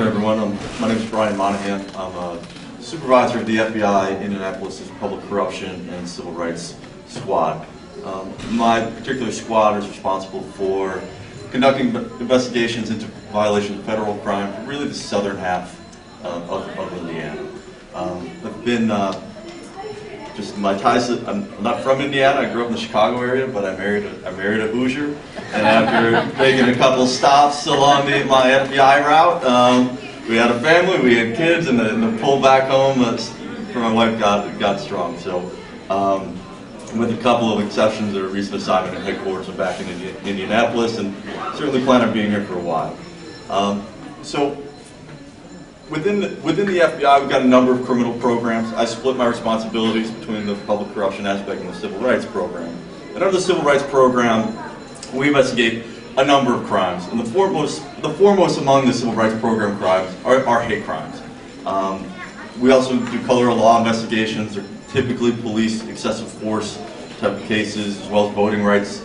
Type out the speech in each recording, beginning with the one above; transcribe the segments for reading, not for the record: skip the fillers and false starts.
everyone. My name is Brian Monahan. I'm a supervisor of the FBI Indianapolis Public Corruption and Civil Rights Squad. My particular squad is responsible for conducting investigations into violations of federal crime, really the southern half of Indiana. I've been just my ties. I'm not from Indiana. I grew up in the Chicago area, but I married a Hoosier. And after making a couple of stops along my FBI route, we had a family, we had kids, and the pull back home for my wife got strong. So, with a couple of exceptions, a recent assignment at headquarters, I'm back in Indianapolis, and certainly plan on being here for a while. So. Within the FBI, we've got a number of criminal programs. I split my responsibilities between the public corruption aspect and the civil rights program. And under the civil rights program, we investigate a number of crimes. And the foremost among the civil rights program crimes are hate crimes. We also do color of law investigations. They're typically police excessive force type of cases, as well as voting rights,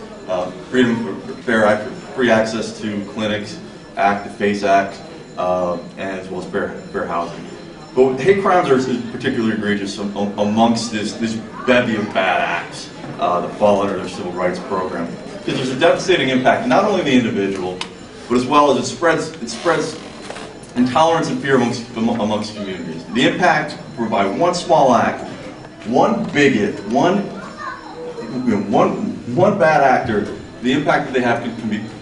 free access to clinics, the FACE Act, and as well as fair housing. But hate crimes are particularly egregious amongst this bevy of bad acts that fall under their civil rights program. Because there's a devastating impact, not only on the individual, but as well as it spreads intolerance and fear amongst communities. The impact by one small act, one bigot, one bad actor, the impact that they have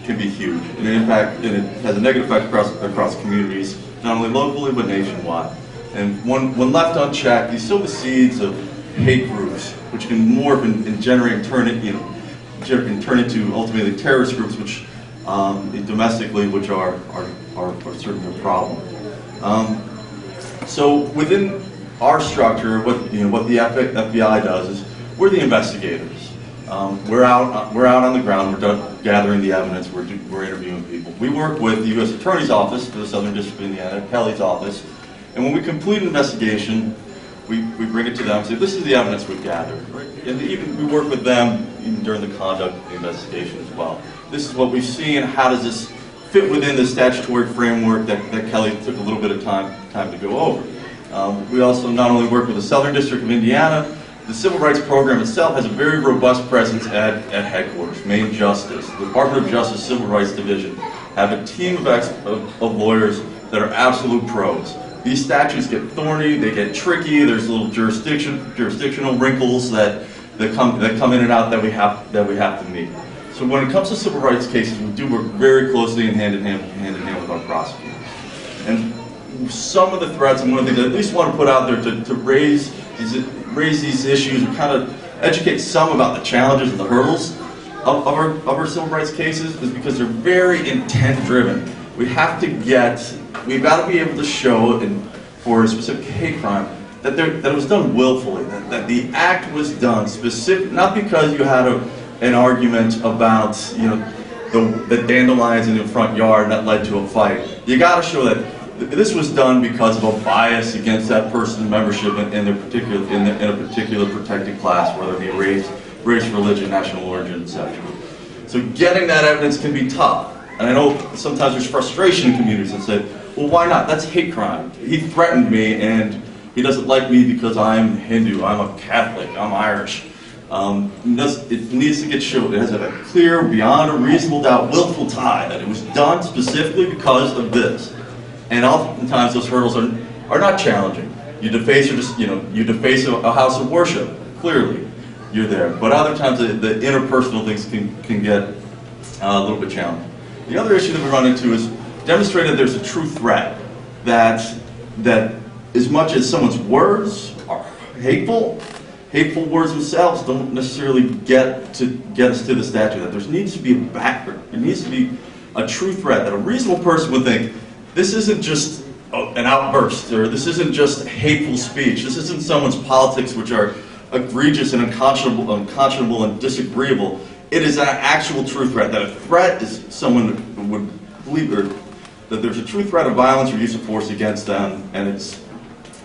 can be huge, and it has a negative effect across communities, not only locally but nationwide. And when left unchecked, these sow the seeds of hate groups, which can morph and generate and turn into ultimately terrorist groups, which domestically, which are certainly a problem. So within our structure, what the FBI does is we're the investigators. We're out on the ground. We're gathering the evidence. We're interviewing people. We work with the U.S. Attorney's Office for the Southern District of Indiana, Kelly's office, and when we complete an investigation, we bring it to them and say, this is the evidence we've gathered. Right? And even we work with them even during the conduct of the investigation as well. This is what we've seen. How does this fit within the statutory framework that Kelly took a little bit of time to go over? We also not only work with the Southern District of Indiana. The Civil Rights Program itself has a very robust presence at headquarters. Main Justice, the Department of Justice Civil Rights Division, have a team of lawyers that are absolute pros. These statutes get thorny, they get tricky. There's little jurisdictional wrinkles that come in and out that we have to meet. So when it comes to civil rights cases, we do work very closely and hand in hand with our prosecutors. And some of the threats, and one of the things I at least want to put out there to raise these issues and kind of educate some about the challenges and the hurdles of our civil rights cases is because they're very intent-driven. We've got to be able to show, for a specific hate crime, that it was done willfully, that the act was done not because you had an argument about the dandelions in your front yard and that led to a fight. You got to show that this was done because of a bias against that person's membership in a particular protected class, whether it be race, religion, national origin, etc. So getting that evidence can be tough. And I know sometimes there's frustration in communities that say, well, why not? That's hate crime. He threatened me and he doesn't like me because I'm Hindu, I'm a Catholic, I'm Irish. It needs to get shown. It has a clear, beyond a reasonable doubt, willful tie that it was done specifically because of this. And oftentimes those hurdles are not challenging. You deface a house of worship. Clearly, you're there. But other times the interpersonal things can get a little bit challenging. The other issue that we run into is demonstrating that there's a true threat that as much as someone's words are hateful words themselves don't necessarily get us to the statute. That there needs to be a background. There needs to be a true threat that a reasonable person would think, this isn't just an outburst, or this isn't just hateful speech. This isn't someone's politics, which are egregious and unconscionable and disagreeable. It is an actual true threat. That a threat is someone would believe, or that there's a true threat of violence or use of force against them, and it's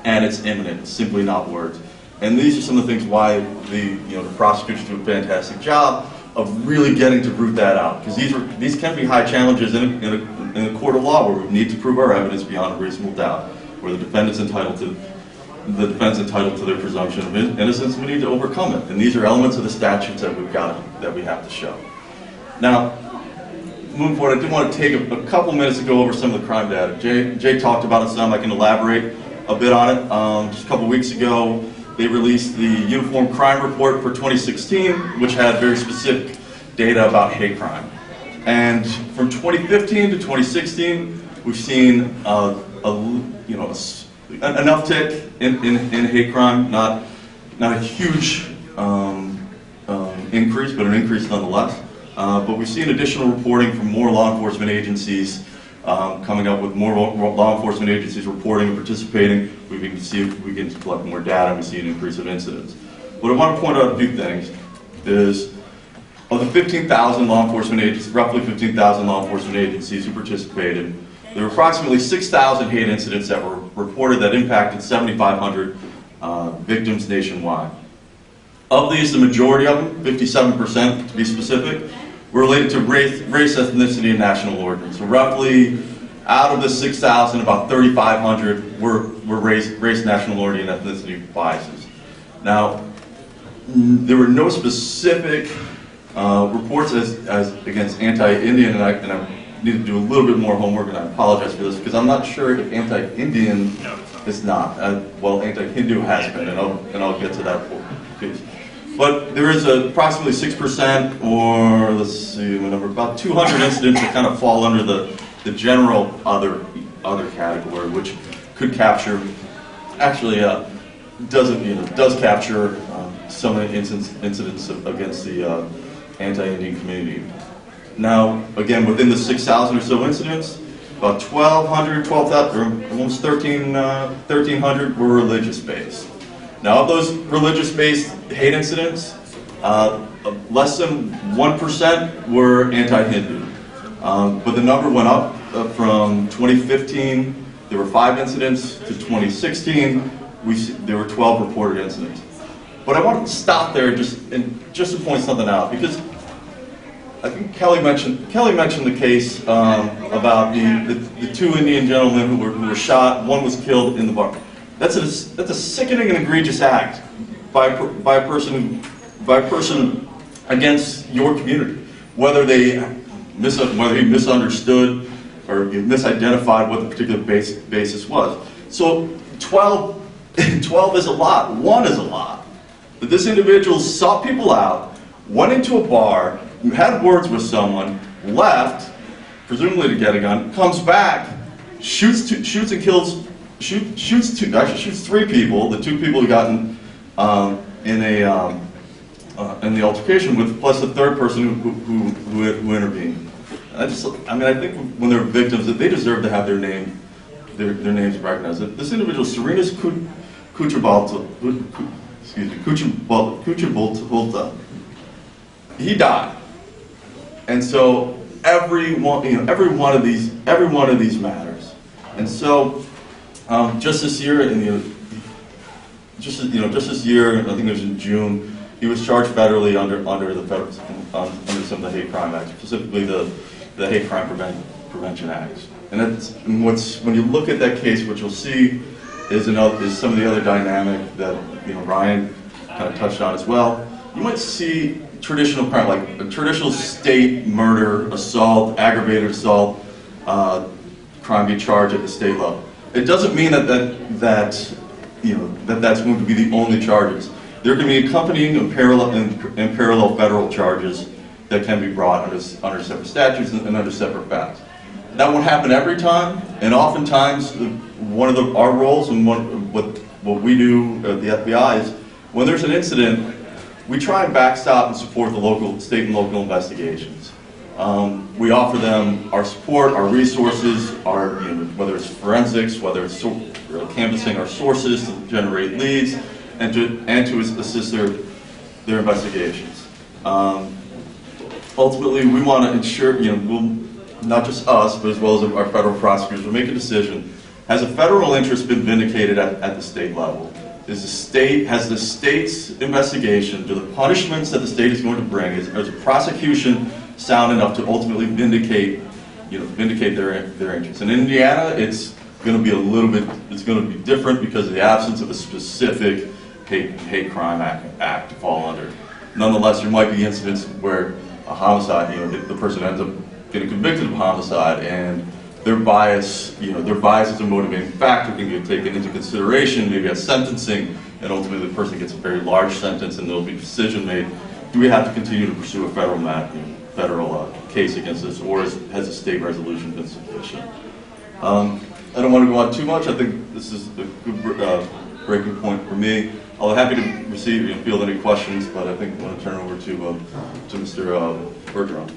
imminent. It's simply not words. And these are some of the things why the prosecutors do a fantastic job of really getting to root that out, because these can be high challenges in in a court of law where we need to prove our evidence beyond a reasonable doubt, where the defendant's entitled to their presumption of innocence, and we need to overcome it. And these are elements of the statutes that we have to show. Now, moving forward, I did want to take a couple minutes to go over some of the crime data. Jay talked about it some. I can elaborate a bit on it. Just a couple weeks ago, they released the Uniform Crime Report for 2016, which had very specific data about hate crime. And from 2015 to 2016, we've seen an uptick in hate crime, not a huge increase, but an increase nonetheless. But we've seen additional reporting from more law enforcement agencies coming up with more law enforcement agencies reporting and participating. We begin to collect more data, and we see an increase of incidents. What I want to point out a few things is, of the 15,000 law enforcement agencies, roughly 15,000 law enforcement agencies who participated, there were approximately 6,000 hate incidents that were reported that impacted 7,500 victims nationwide. Of these, the majority of them, 57% to be specific, were related to race, ethnicity, and national origin. So roughly, out of the 6,000, about 3,500 were race, national origin, and ethnicity biases. Now, there were no specific reports as against anti-Indian, and I need to do a little bit more homework, and I apologize for this, because I'm not sure if anti-Indian is not. Well, anti-Hindu has been, and I'll get to that piece. But there is approximately 6%, or let's see the number, about 200 incidents that kind of fall under the general other category, which could capture, actually does capture some of the incidents against the anti-Indian community. Now, again, within the 6,000 or so incidents, about 1,200, 12,000, or almost 1,300 were religious-based. Now, of those religious-based hate incidents, less than 1% were anti-Hindu. But the number went up from 2015, there were 5 incidents, to 2016, there were 12 reported incidents. But I want to stop there just to point something out, because I think Kelly mentioned the case about the 2 Indian gentlemen who were shot. One was killed in the bar. That's a sickening and egregious act by a person against your community, whether he misunderstood or misidentified what the particular basis was. So 12 is a lot. 1 is a lot. But this individual sought people out, went into a bar, had words with someone, left, presumably to get a gun, comes back, shoots and kills. Shoots 3 people. The 2 people who got in the altercation with, plus the 3rd person who intervened. I think when they're victims, that they deserve to have their names recognized. This individual, Serena's Kuchabalta, he died, and so every one of these matters, and so. Just this year, just this year, I think it was in June, he was charged federally under some of the hate crime acts, specifically the Hate Crime Prevention Acts. And when you look at that case, what you'll see is some of the other dynamic that Ryan kind of touched on as well. You might see traditional crime, like a traditional state murder, assault, aggravated assault, crime be charged at the state level. It doesn't mean that's going to be the only charges. There can be accompanying and parallel federal charges that can be brought under separate statutes and under separate facts. That won't happen every time, and oftentimes one of our roles and what we do at the FBI is when there's an incident, we try and backstop and support the state and local investigations. We offer them our support, our resources, whether it's forensics, whether it's canvassing our sources to generate leads, and to assist their investigations. Ultimately, we want to ensure, not just us, but as well as our federal prosecutors, will make a decision. Has a federal interest been vindicated at the state level? Has the state's investigation, do the punishments that the state is going to bring, is the prosecution sound enough to ultimately vindicate vindicate their interests. In Indiana, it's going to be it's going to be different because of the absence of a specific hate crime act to fall under. Nonetheless, there might be incidents where a homicide, the person ends up getting convicted of homicide, and their bias, their bias is a motivating factor can get taken into consideration, maybe at sentencing, and ultimately the person gets a very large sentence, and there'll be a decision made. Do we have to continue to pursue a federal case against this, or has a state resolution been sufficient? I don't want to go on too much. I think this is a good breaking point for me. I'll be happy to receive and field any questions, but I think I want to turn it over to Mr. Bergeron.